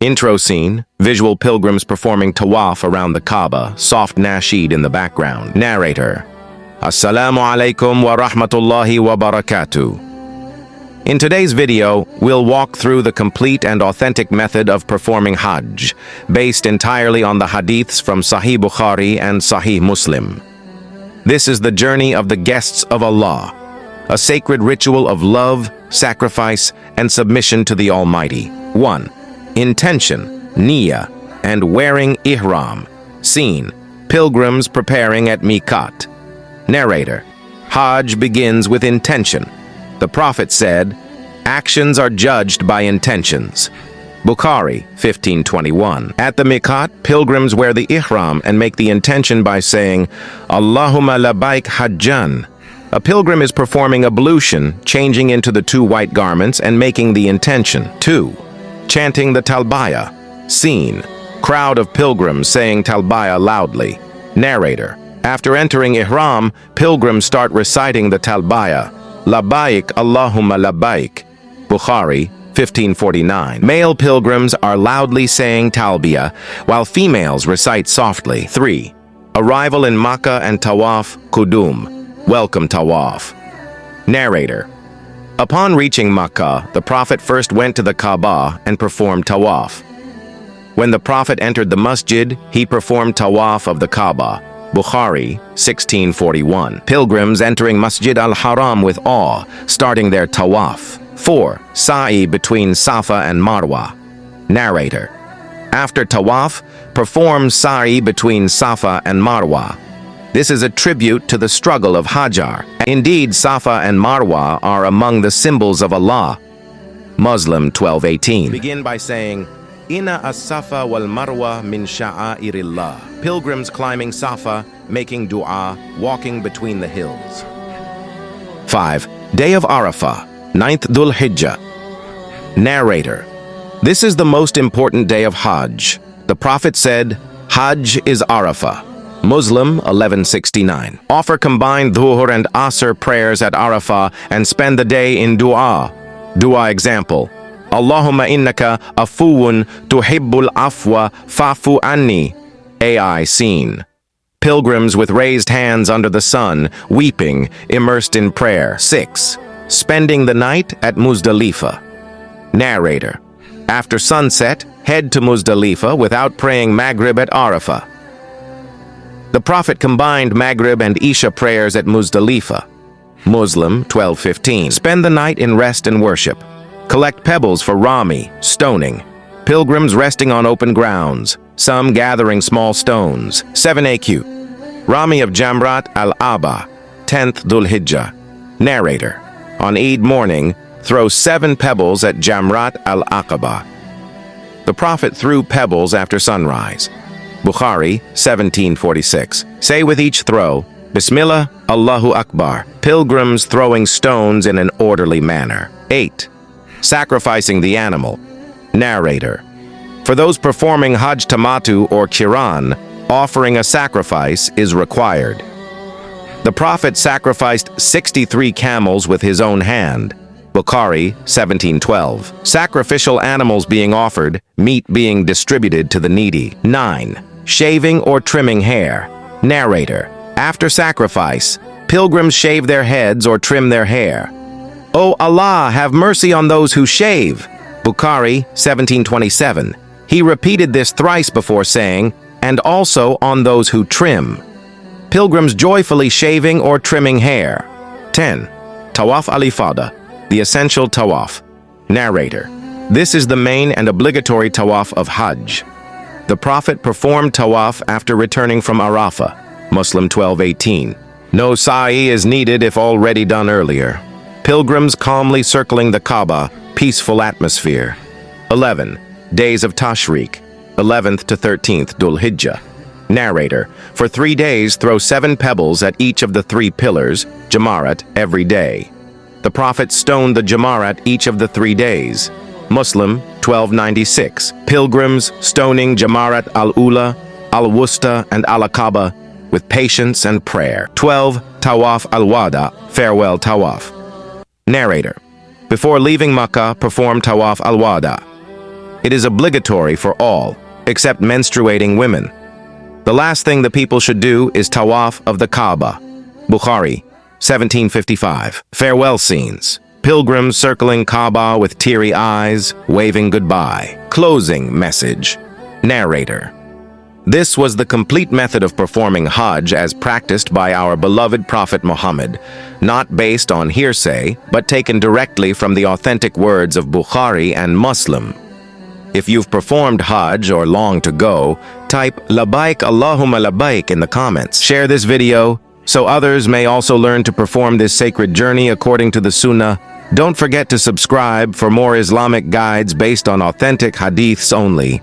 Intro scene, visual pilgrims performing Tawaf around the Kaaba, soft nasheed in the background. Narrator: Assalamu alaikum wa rahmatullahi wa barakatuh. In today's video, we'll walk through the complete and authentic method of performing Hajj, based entirely on the Hadiths from Sahih Bukhari and Sahih Muslim. This is the journey of the guests of Allah, a sacred ritual of love, sacrifice, and submission to the Almighty. 1. Intention, niyyah, and wearing Ihram. Scene: pilgrims preparing at Miqat. Narrator: Hajj begins with intention. The Prophet said, "Actions are judged by intentions." Bukhari 15:21. At the Miqat, pilgrims wear the Ihram and make the intention by saying, "Allahumma labbaik hajjan." A pilgrim is performing ablution, changing into the two white garments and making the intention. 2. Chanting the Talbiyah. Scene: crowd of pilgrims saying Talbiyah loudly. Narrator: after entering Ihram, pilgrims start reciting the Talbiyah. Labbaik Allahumma labbaik. Bukhari 1549. Male pilgrims are loudly saying Talbiyah, while females recite softly. 3. Arrival in Makkah and Tawaf, Qudum. Welcome Tawaf. Narrator: upon reaching Makkah, the Prophet first went to the Kaaba and performed Tawaf. When the Prophet entered the masjid, he performed Tawaf of the Kaaba. Bukhari 1641. Pilgrims entering Masjid al-Haram with awe, starting their Tawaf. 4. Sa'i between Safa and Marwa. Narrator: after Tawaf, perform Sa'i between Safa and Marwa. This is a tribute to the struggle of Hajar. Indeed, Safa and Marwa are among the symbols of Allah. Muslim 12:18. Begin by saying, Inna as-Safa wal Marwa min sha'airillah. Pilgrims climbing Safa, making dua, walking between the hills. 5. Day of Arafah, 9th Dhul Hijjah. Narrator: this is the most important day of Hajj. The Prophet said, Hajj is Arafah. Muslim 1169. Offer combined Dhuhr and Asr prayers at Arafah and spend the day in dua. Dua example: Allahumma innaka afuwun tuhibbul afwa fa'fu anni. AI scene: pilgrims with raised hands under the sun, weeping, immersed in prayer. 6. Spending the night at Muzdalifah. Narrator: after sunset, head to Muzdalifah without praying Maghrib at Arafah. The Prophet combined Maghrib and Isha prayers at Muzdalifah. Muslim 12:15. Spend the night in rest and worship. Collect pebbles for Rami, stoning. Pilgrims resting on open grounds, some gathering small stones. 7AQ. Rami of Jamrat al-Aba, 10th Dhul Hijjah. Narrator: on Eid morning, throw 7 pebbles at Jamrat al-Aqaba. The Prophet threw pebbles after sunrise. Bukhari 1746. Say with each throw, Bismillah, Allahu Akbar. Pilgrims throwing stones in an orderly manner. 8. Sacrificing the animal. Narrator: for those performing Hajj Tamatu or Qiran, offering a sacrifice is required. The Prophet sacrificed 63 camels with his own hand. Bukhari 1712. Sacrificial animals being offered, meat being distributed to the needy. 9. Shaving or trimming hair. Narrator: after sacrifice, pilgrims shave their heads or trim their hair. O Allah, have mercy on those who shave. Bukhari 1727. He repeated this thrice before saying, and also on those who trim. Pilgrims joyfully shaving or trimming hair. 10. Tawaf al-Ifada, the essential Tawaf. Narrator: this is the main and obligatory Tawaf of Hajj. The Prophet performed Tawaf after returning from Arafah. Muslim 12:18. No sa'i is needed if already done earlier. Pilgrims calmly circling the Kaaba, peaceful atmosphere. 11. Days of Tashriq, 11th to 13th Dhul Hijjah. Narrator: for 3 days throw 7 pebbles at each of the 3 pillars, Jamarat, every day. The Prophet stoned the Jamarat each of the 3 days. Muslim 1296. Pilgrims stoning Jamarat al-Ula, al-Wusta, and al-Aqaba with patience and prayer. 12. Tawaf al-Wada, farewell Tawaf. Narrator: before leaving Makkah, perform Tawaf al-Wada. It is obligatory for all, except menstruating women. The last thing the people should do is Tawaf of the Kaaba. Bukhari, 1755. Farewell scenes. Pilgrims circling Kaaba with teary eyes, waving goodbye. Closing message. Narrator. This was the complete method of performing Hajj as practiced by our beloved Prophet Muhammad, not based on hearsay, but taken directly from the authentic words of Bukhari and Muslim. If you've performed Hajj or long to go, type Labaik Allahumma Labaik in the comments. Share this video so others may also learn to perform this sacred journey according to the Sunnah. Don't forget to subscribe for more Islamic guides based on authentic Hadiths only.